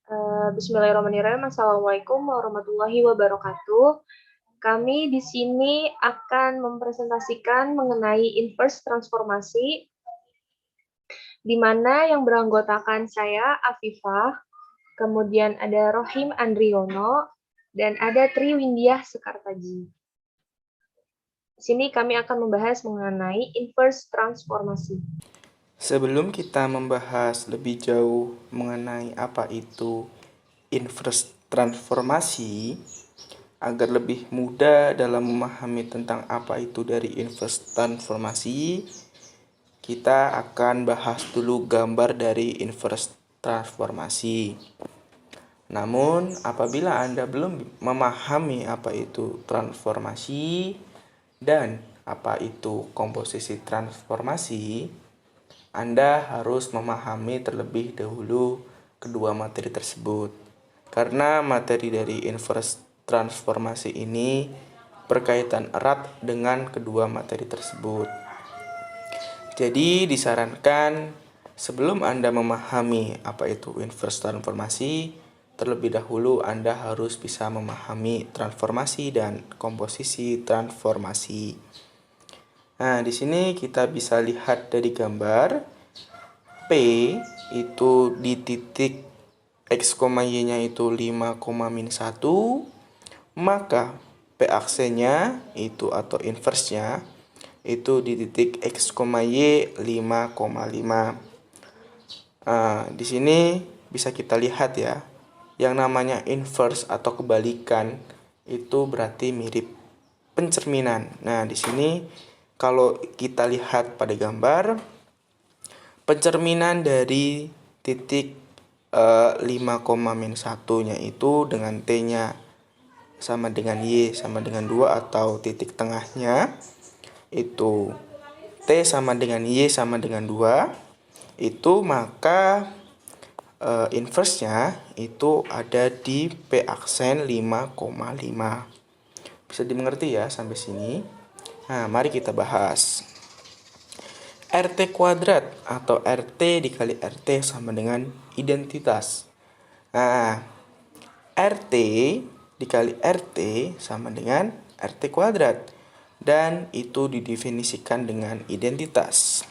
Bismillahirrahmanirrahim. Assalamualaikum warahmatullahi wabarakatuh. Kami di sini akan mempresentasikan mengenai inverse transformasi, di mana yang beranggotakan saya, Afifah, kemudian ada Rohim Andriono, dan ada Tri Windiah Sekartaji. Di sini kami akan membahas mengenai inverse transformasi. Sebelum kita membahas lebih jauh mengenai apa itu inverse transformasi, agar lebih mudah dalam memahami tentang apa itu dari inverse transformasi, kita akan bahas dulu gambar dari inverse transformasi. Namun, apabila Anda belum memahami apa itu transformasi dan apa itu komposisi transformasi, Anda harus memahami terlebih dahulu kedua materi tersebut. Karena materi dari inverse transformasi ini berkaitan erat dengan kedua materi tersebut. Jadi disarankan sebelum Anda memahami apa itu inverse transformasi, terlebih dahulu Anda harus bisa memahami transformasi dan komposisi transformasi. Nah, di sini kita bisa lihat dari gambar P itu di titik X, Y-nya itu 5,-1, maka P aksennya itu atau inverse-nya itu di titik X, Y 5,5. Di sini bisa kita lihat ya, yang namanya inverse atau kebalikan itu berarti mirip pencerminan. Nah, di sini kalau kita lihat pada gambar, pencerminan dari titik 5,-1-nya itu dengan T-nya sama dengan Y sama dengan 2 atau titik tengahnya itu T sama dengan Y sama dengan 2, itu maka inverse-nya itu ada di P aksen 5,5. Bisa dimengerti ya sampai sini? Nah, mari kita bahas. RT kuadrat atau RT dikali RT sama dengan identitas. Nah, RT dikali RT sama dengan RT kuadrat. Dan itu didefinisikan dengan identitas.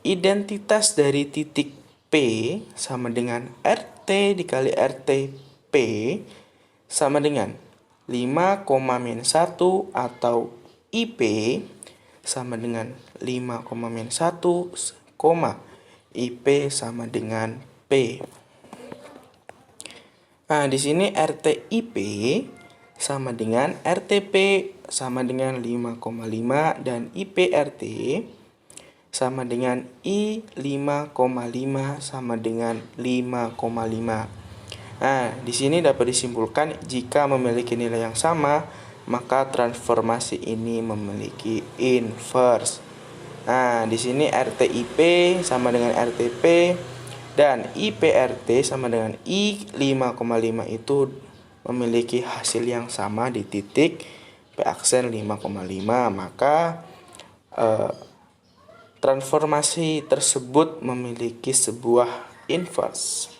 Identitas dari titik P sama dengan RT dikali RT P sama dengan 5,-1 atau IP sama dengan 5,-1, IP sama dengan P. Nah, di sini RTIP sama dengan RTP sama dengan 5,5 dan IPRT sama dengan I 5,5 sama dengan 5,5. Nah, di sini dapat disimpulkan jika memiliki nilai yang sama, maka transformasi ini memiliki inverse. Nah, di sini RTIP sama dengan RTP dan IPRT sama dengan I 5,5 itu memiliki hasil yang sama di titik P aksen 5,5, maka transformasi tersebut memiliki sebuah inverse.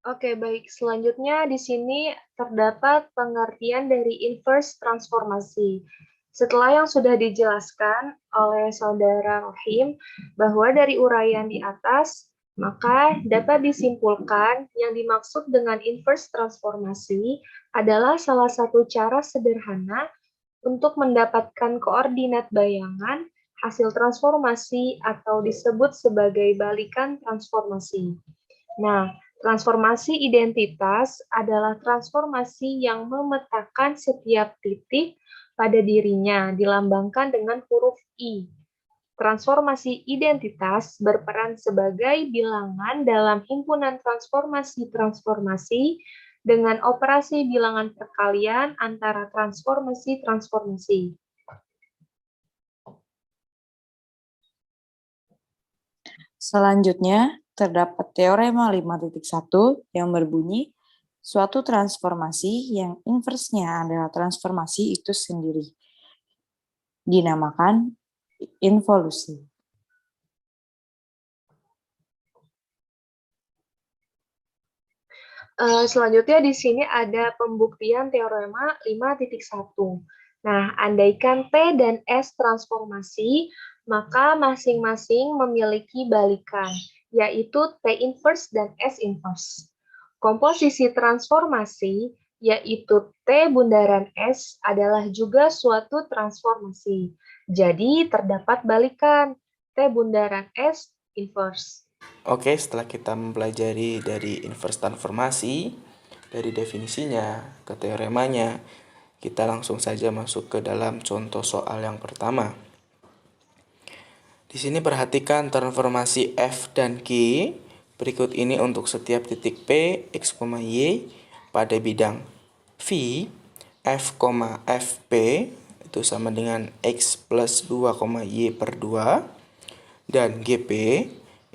Oke, baik. Selanjutnya di sini terdapat pengertian dari inverse transformasi. Setelah yang sudah dijelaskan oleh saudara Rohim bahwa dari uraian di atas, maka dapat disimpulkan yang dimaksud dengan inverse transformasi adalah salah satu cara sederhana untuk mendapatkan koordinat bayangan hasil transformasi atau disebut sebagai balikan transformasi. Nah, transformasi identitas adalah transformasi yang memetakan setiap titik pada dirinya, dilambangkan dengan huruf I. Transformasi identitas berperan sebagai bilangan dalam himpunan transformasi-transformasi dengan operasi bilangan perkalian antara transformasi-transformasi. Selanjutnya, terdapat teorema 5.1 yang berbunyi, suatu transformasi yang inversnya adalah transformasi itu sendiri. Dinamakan involusi. Selanjutnya di sini ada pembuktian teorema 5.1. Nah, andaikan T dan S transformasi, maka masing-masing memiliki balikan, yaitu T inverse dan S inverse. Komposisi transformasi, yaitu T bundaran S, adalah juga suatu transformasi. Jadi, terdapat balikan T bundaran S inverse. Oke, setelah kita mempelajari dari inverse transformasi, dari definisinya ke teoremanya, kita langsung saja masuk ke dalam contoh soal yang pertama. Di sini perhatikan transformasi F dan G berikut ini untuk setiap titik P, X, Y pada bidang V, F, Fp itu sama dengan X plus 2, Y per 2, dan GP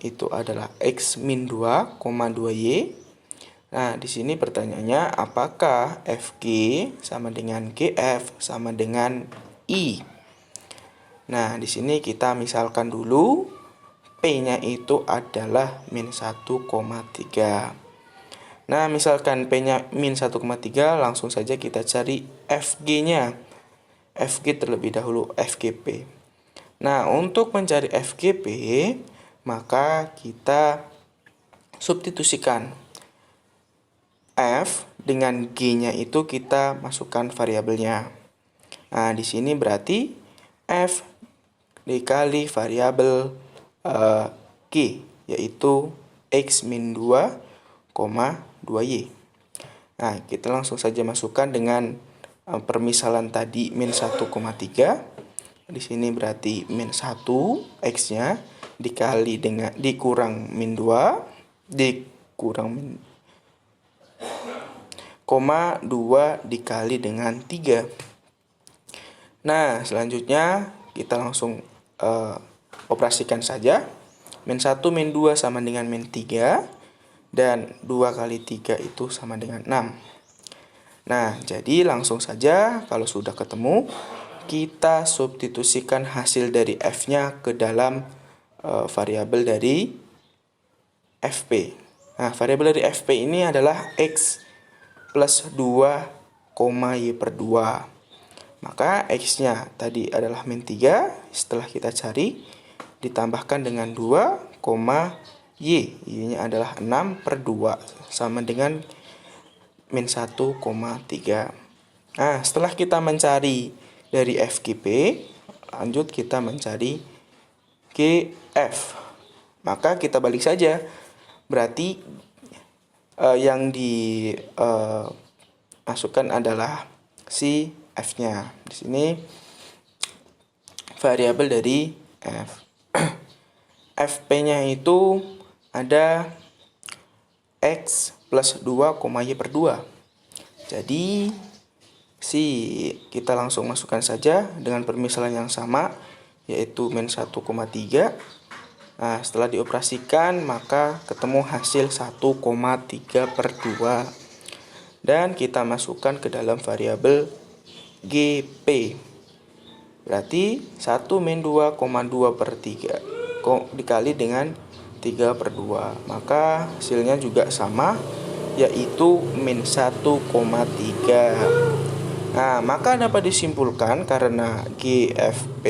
itu adalah X min 2, 2Y. Nah, di sini pertanyaannya apakah FG sama dengan GF sama dengan I? Nah, di sini kita misalkan dulu P-nya itu adalah min 1,3. Nah, misalkan P-nya min 1,3, langsung saja kita cari FG-nya. FG terlebih dahulu, FGP. Nah, untuk mencari FGP, maka kita substitusikan F dengan G-nya itu kita masukkan variabelnya. Nah, di sini berarti F dikali variabel G, yaitu X min 2, 2Y. Nah, kita langsung saja masukkan dengan permisalan tadi min 1,3. Di sini berarti min 1 X-nya dikali dengan dikurang min 2 dikurang min 2 dikali dengan 3. Nah, selanjutnya kita langsung operasikan saja. Min 1 min 2 sama dengan min 3 dan 2 kali 3 itu sama dengan 6. Nah, jadi langsung saja kalau sudah ketemu, kita substitusikan hasil dari F-nya ke dalam variabel dari Fp. Nah, variabel dari Fp ini adalah X plus 2, Y per 2. Maka X-nya tadi adalah min 3, setelah kita cari, ditambahkan dengan 2, Y. Y-nya adalah 6 per 2, sama dengan min 1,3. Nah, setelah kita mencari dari FGP, lanjut kita mencari GF. Maka kita balik saja. Berarti yang dimasukkan adalah si F-nya. Di sini variabel dari F. Fp-nya itu ada X plus 2, Y per 2. Jadi kita langsung masukkan saja dengan permisalan yang sama, yaitu min 1,3. Nah, setelah dioperasikan maka ketemu hasil 1,3 per 2. Dan kita masukkan ke dalam variabel GP. Berarti 1 min 2,2 per 3 dikali dengan 3 per 2. Maka hasilnya juga sama, yaitu min 1,3. Nah, maka dapat disimpulkan karena GFP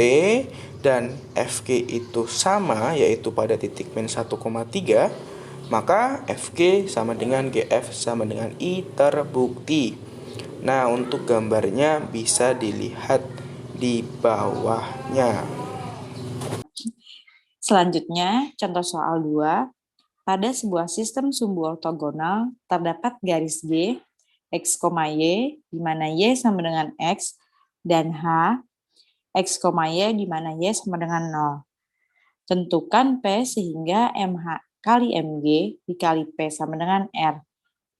dan FG itu sama, yaitu pada titik min 1,3, maka FG sama dengan GF sama dengan I terbukti. Nah, untuk gambarnya bisa dilihat di bawahnya. Selanjutnya, contoh soal 2. Pada sebuah sistem sumbu ortogonal, terdapat garis G, X, Y, di mana Y sama dengan X, dan H, X, Y, di mana Y sama dengan 0. Tentukan P sehingga MH kali MG dikali P sama dengan R,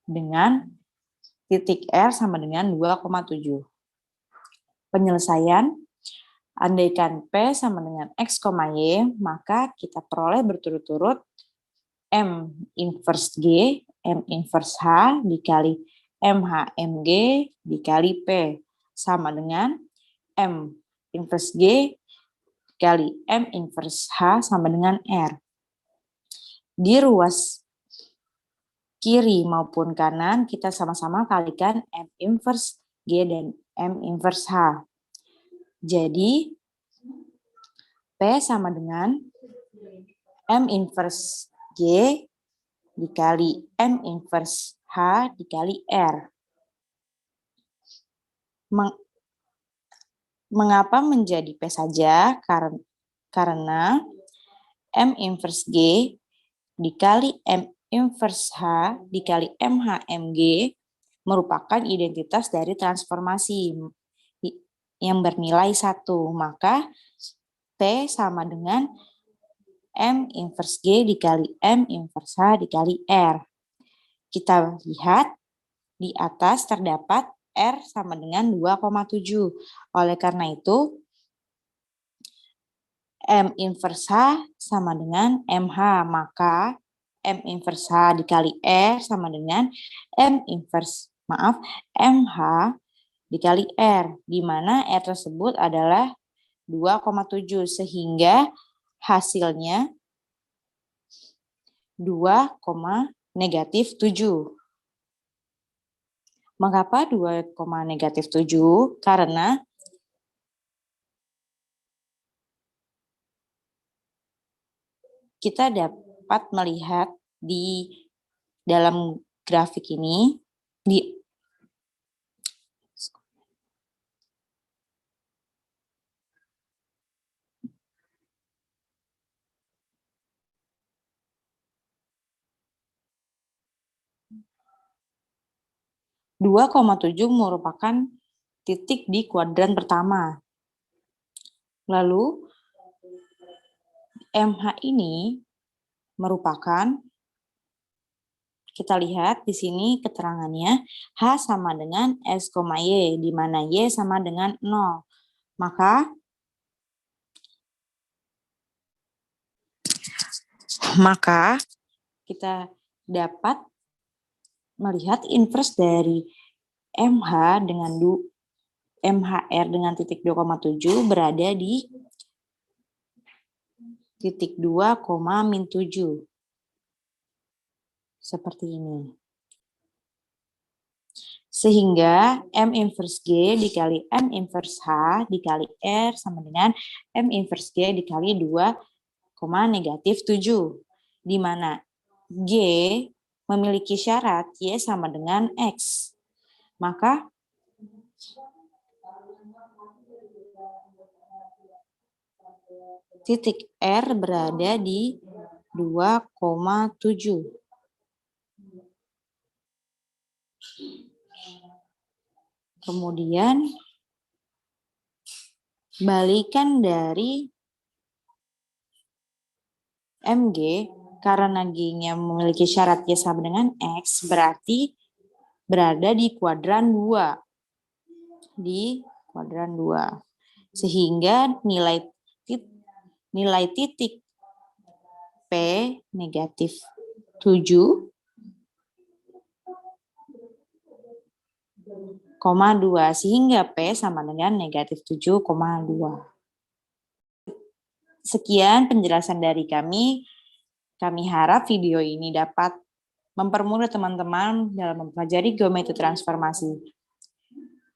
dengan titik R sama dengan 2,7. Penyelesaian, andaikan P sama dengan X, Y, maka kita peroleh berturut-turut M inverse G, M inverse H dikali MH MG dikali P sama dengan M inverse G dikali M inverse H sama dengan R. Di ruas kiri maupun kanan, kita sama-sama kalikan M inverse G dan M inverse H. Jadi, P sama dengan M inverse G dikali M inverse H dikali R. Mengapa menjadi P saja? Karena M inverse G dikali M inverse H dikali MHMG merupakan identitas dari transformasi yang bernilai 1. Maka T sama dengan M inverse G dikali M inverse H dikali R. Kita lihat di atas terdapat R sama dengan 2,7. Oleh karena itu, M inverse H sama dengan MH. Maka M inverse H dikali R sama dengan MH dikali R, di mana R tersebut adalah 2,7, sehingga hasilnya 2, negatif 7. Mengapa 2, negatif 7? Karena kita dapat melihat di dalam grafik ini, di 2,7 merupakan titik di kuadran pertama. Lalu, MH ini merupakan, kita lihat di sini keterangannya, H sama dengan S, Y, di mana Y sama dengan 0. Maka kita dapat melihat inverse dari MH dengan MHR dengan titik 2,7 berada di titik 2, min 7. Seperti ini. Sehingga M inverse G dikali M inverse H dikali R sama dengan M inverse G dikali 2, negatif 7. Di mana G memiliki syarat Y sama dengan X. Maka titik R berada di 2,7. Kemudian balikan dari MG, karena G-nya memiliki syarat Y sama dengan X, berarti berada di kuadran 2. Sehingga nilai titik P negatif 7,2, sehingga P sama dengan negatif 7,2. Sekian penjelasan dari kami. Kami harap video ini dapat mempermudah teman-teman dalam mempelajari geometri transformasi.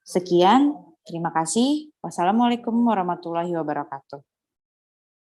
Sekian, terima kasih. Wassalamualaikum warahmatullahi wabarakatuh.